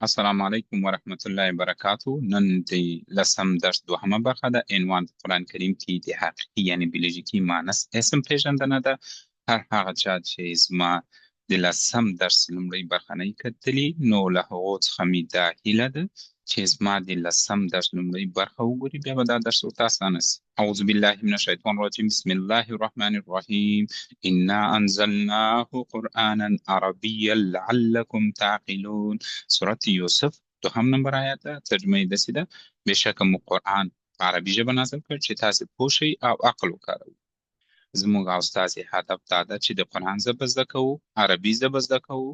السلام علیکم ورحمت الله وبرکاتو. نن د لسم درس دوهمه برخه ده. عنوان په قرآن کریم کې د حقیقي یعنی بیولوژیکي مانس اسم پیژندنه ده. هر هغه چا چې زما د لسم درس لومړۍ برخه نه کتلي نو له هغو څخه مې دا هیله ده چې زما د لسم درس لومړۍ برخه وګوري، بیا به دا درس ورته اسانه سي. اعوذ بالله من الشیطان الرجیم. بسم الله الرحمن الرحیم. انا انزلناه قرآنا عربیا لعلکم تعقلون. سورت یوسف دوهم نمبر آیات ده. ترجمه یې داسې ده: بېشکه موږ قرآن په عربي ژبه نازل کړ چې تاسې پوه شئ او عقل وکاروئ. زموږ او ستاسې هدف دا ده چې د قرآن ژبه زده کوو، عربي ژبه زده کوو،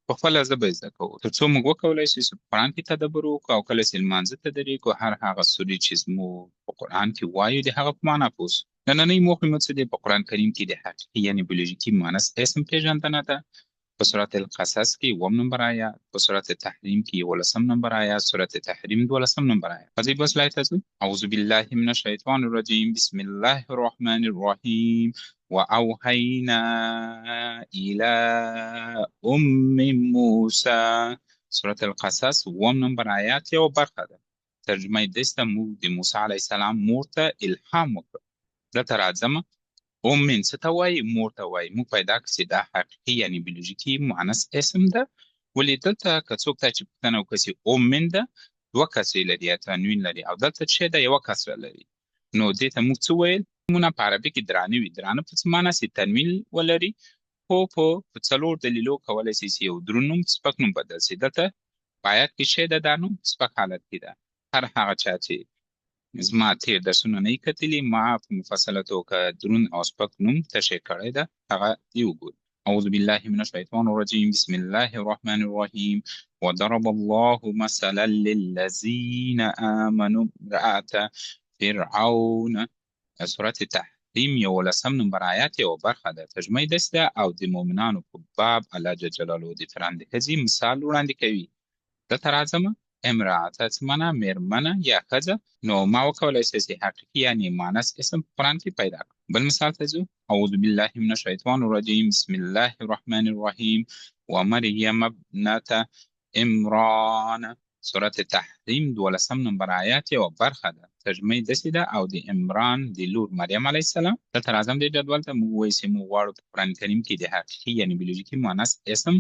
په خپله ژبه یې زده کوو، تر څو موږ وکولی شو چې په قرآن کې تدبر وکړو او کله چې لمانځه ته درېږو هر هغه سورې چې زموږ په قرآن کې وایو د هغه په معنا پوه سو. نننۍ موخې مو څه دی؟ په قرآن کریم کې د حقیقي یعنې بیولوژیکي مانس اسم پیژندنه ده. په سورت القصص کې 1 نمبر آیات، په سورت تحریم کې 11 نمبر آیات، سورت تحریم 12 نمبر آیات. راځئ بس لای ته ځو. اعوذ بالله من الشیطان الرجیم. بسم الله الرحمن الرحیم. وأوحینا إلى موسی. سورت القصص 1 نمبر آیات یو برخه ده. ترجمه یې داسې ده: موږ د موسی علیه السلام مور ته الهام وکړ. دلته راځمه، من څه ته وایي؟ مور ته وایي. موږ پیدا کړو چې دا حقیقي یعنی بیولوژیکي مؤنث اسم ده. ولې دلته که څوک ته چې پوښتنه وکړي چې من ده، دوه کسرې لري یا تنوین لري، او دلته چې ده یوه کسره لري، نو دې ته موږ څه ویل؟ نومونه په عربي کې درانه وي. درانه په څه معنی چې تنوین ولري، خو په څلور دلیلو کولی شي چې یو دروند نوم سپک نوم بدل شي. دلته په آیات کې چې ده دا نوم سپک حالت کې ده. هر هغه چا چې زما تیر درسونه نه کتلي، ما په مفصله توګه دروند او سپک نوم تشریح کړی ده، هغه یې وګورئ. اعوذ بالله من الشیطان الرجیم. بسم الله الرحمن الرحیم. وضرب الله مثلا للذین آمنوا امرأة فرعون. سورت تحریم 11 نمبر آیات یو برخه ده. ترجمه یې داسې ده: او د مؤمنانو په باب الله جل جلاله د فرعون د ښځې مثال وړاندې کوي. دلته راځمه، امرأة څه معنی؟ مېرمنه یا ښځه. نو ما وکولی شي چې حقیقي یعنې مؤنث اسم په قرآن کې پیدا کړم. بل مثال ته ځو. اعوذ بالله من الشیطان الرجیم. بسم الله الرحمن الرحیم. ومریم ابنة عمران. سورت تحریم 12 نمبر آیات یو برخه ده. ترجمه یې داسې ده: او د عمران د لور مریم علیه السلام. دلته راځم دې جدول ته. موږ وایو چې موږ غواړو په قرآن کریم کې د حقیقي یعنې بیولوژیکي مؤنث اسم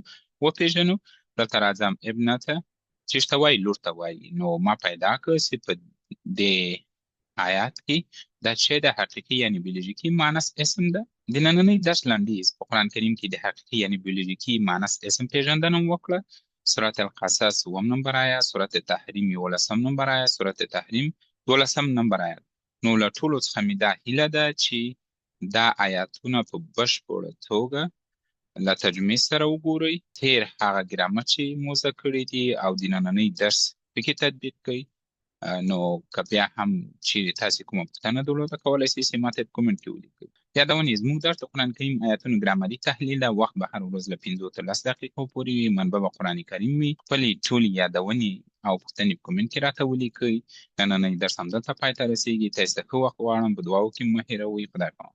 وپېژنو. دلته راځم، ابنة چیش ته وایي؟ لور ته وایي. نو ما پیدا کړ چې په دې آیات کې دا چې د حقیقي یعنې بیولوژیکي مؤنث اسم ده. د نننۍ درس لنډیز په قرآن کریم کې د حقیقي یعنې بیولوژیکي مؤنث اسم پیژندنه مو وکړه. سورت القصص 1 نمبر آیات، سورت تحریم 11 نمبر آیات، سورت تحریم 12 نمبر آیات. نو له ټولو څخه مې دا هیله ده چې دا آیاتونه په بشپړه توګه له ترجمې سره وګورئ، تیر هغه ګرامر چې مو زده کړي دي او د نننۍ درس پکې تطبیق کړئ. نو که بیا هم چیرې تاسې کومه پوښتنه درلوده کولی شئ چې ماته په کومنټ کې ولیکئ. یادونې: زموږ درس د قرآن کریم آیاتونو ګرامري تحلیل ده. وخت به هر ورځ له 5 تر 10 دقیقو پورې وي. منبع به قرآن کریم وي. خپلې ټولې یادونې او پوښتنې په کومنټ کې راته ولیکئ. نننۍ درس همدلته پای ته رسېږي. تاسې ته ښه وخت غواړم. په دعاو کې مه هېروئ. خدای پامان.